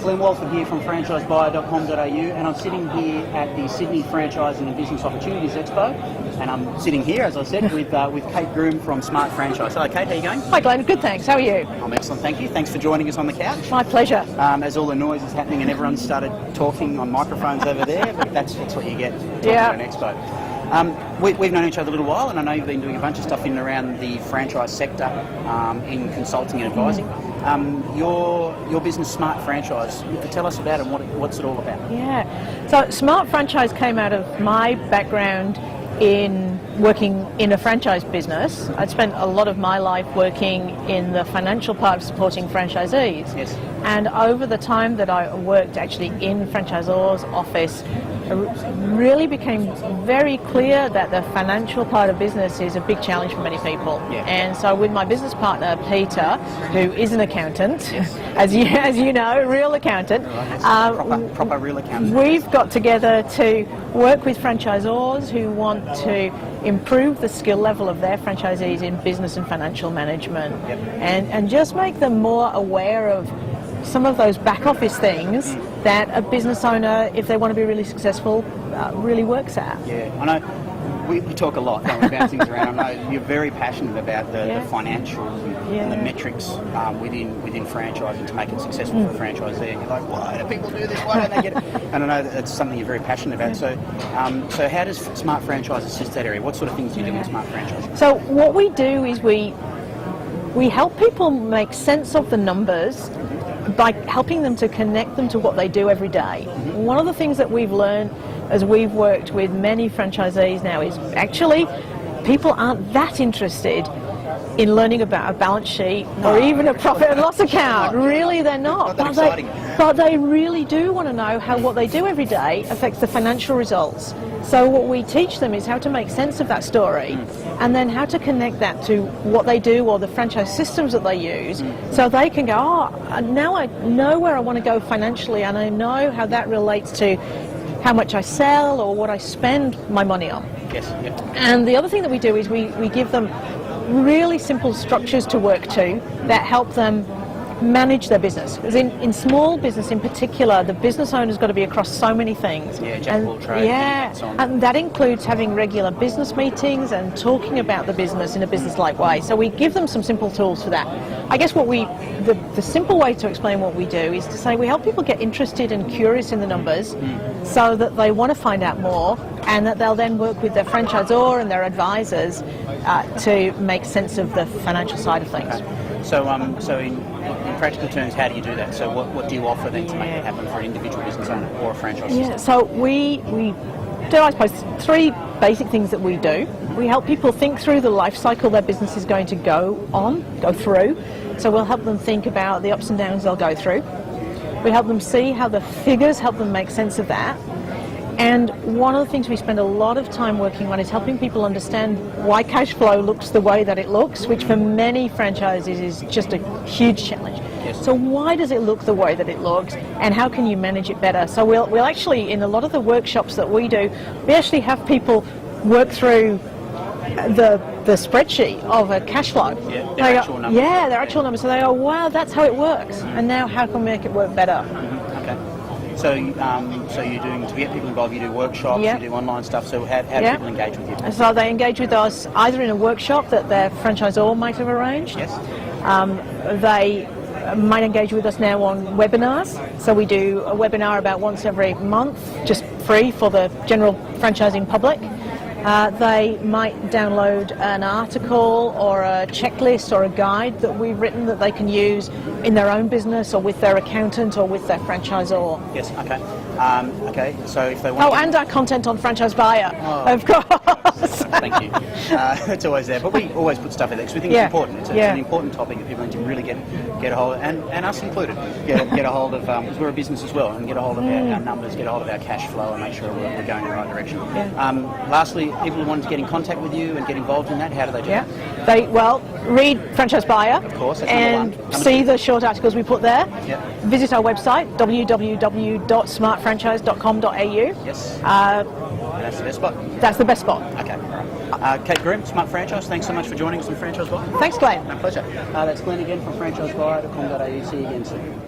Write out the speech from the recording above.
Glenn Walford here from franchisebuyer.com.au, and I'm sitting here at the Sydney Franchising and Business Opportunities Expo, and I'm sitting here, as I said, with Kate Groom from Smart Franchise. Hello Kate, how are you going? Hi Glenn, good thanks, how are you? I'm excellent, thank you. Thanks for joining us on the couch. My pleasure. As all the noise is happening and everyone's started talking on microphones over there, but that's what you get talking at an expo. We've known each other a little while, and I know you've been doing a bunch of stuff in and around the franchise sector in consulting and advising. Your business, Smart Franchise, tell us about it and what's it all about? Yeah, so Smart Franchise came out of my background in working in a franchise business. I'd spent a lot of my life working in the financial part of supporting franchisees. Yes. And over the time that I worked actually in franchisor's office, it really became very clear that the financial part of business is a big challenge for many people. Yeah. And so with my business partner Peter, who is an accountant, Yes. as you know, real accountant, Proper real accountant. we've got together to work with franchisors who want to improve the skill level of their franchisees in business and financial management, Yep. and just make them more aware of some of those back office things that a business owner, if they want to be really successful, really works at. Yeah, I know. We talk a lot, don't we, about things around. I know you're very passionate about the financials and the metrics within franchising to make it successful for a franchisee. And you're like, why do people do this? Why don't they get it? And I know that's something you're very passionate about. So how does Smart Franchise assist that area? What sort of things do you do with Smart Franchise? So what we do is we help people make sense of the numbers by helping them to connect them to what they do every day. One of the things that we've learned as we've worked with many franchisees now is actually people aren't that interested in learning about a balance sheet or even a profit and loss account. Really, they're not. Not that exciting. But they really do want to know how what they do every day affects the financial results. So what we teach them is how to make sense of that story and then how to connect that to what they do or the franchise systems that they use, so they can go, oh, now I know where I want to go financially and I know how that relates to how much I sell or what I spend my money on. Yes. Yep. And the other thing that we do is we give them really simple structures to work to that help them manage their business. Because in small business in particular, the business owner's got to be across so many things. Yeah, jack of all trades. Yeah, And so on. and that includes having regular business meetings and talking about the business in a business-like way. So we give them some simple tools for that. I guess the simple way to explain what we do is to say we help people get interested and curious in the numbers so that they want to find out more, and that they'll then work with their franchisor and their advisors to make sense of the financial side of things. So in practical terms, how do you do that? So what do you offer then to make it happen for an individual business owner or a franchise system? Yeah, so we do, I suppose, three basic things that we do. We help people think through the life cycle their business is going to go through. So we'll help them think about the ups and downs they'll go through. We help them see how the figures help them make sense of that. And one of the things we spend a lot of time working on is helping people understand why cash flow looks the way that it looks, which for many franchises is just a huge challenge. Yes. So why does it look the way that it looks, and how can you manage it better? So we'll actually, in a lot of the workshops that we do, we actually have people work through the spreadsheet of a cash flow. Yeah, their actual numbers. Yeah, their actual numbers. So they go, wow, that's how it works. And now how can we make it work better? Okay. So you're doing, to get people involved, you do workshops, Yep. you do online stuff. So how do Yep. people engage with you? So they engage with us either in a workshop that their franchisor might have arranged. Yes. They might engage with us now on webinars. So we do a webinar about once every month, just free for the general franchising public. They might download an article or a checklist or a guide that we've written that they can use in their own business or with their accountant or with their franchisor. Yes. Okay. Okay. So if they want. Oh, and our content on Franchise Buyer, of course. Thank you. It's always there, but we always put stuff in there because we think it's important. It's an important topic that people need to really get a hold of, and us included, get a hold of, because we're a business as well, and get a hold of our numbers, get a hold of our cash flow, and make sure we're going in the right direction. Lastly, people who want to get in contact with you and get involved in that, how do they do that? They read Franchise Buyer, Of course, that's and number one. see the short articles we put there. Yep. Visit our website www.smartfranchise.com.au. Yes. That's the best spot. That's the best spot. Okay. All right. Kate Groom, Smart Franchise, thanks so much for joining us on Franchise Buyer. Thanks, Glenn. My pleasure. That's Glenn again from franchisebuyer.com.au. See you again soon.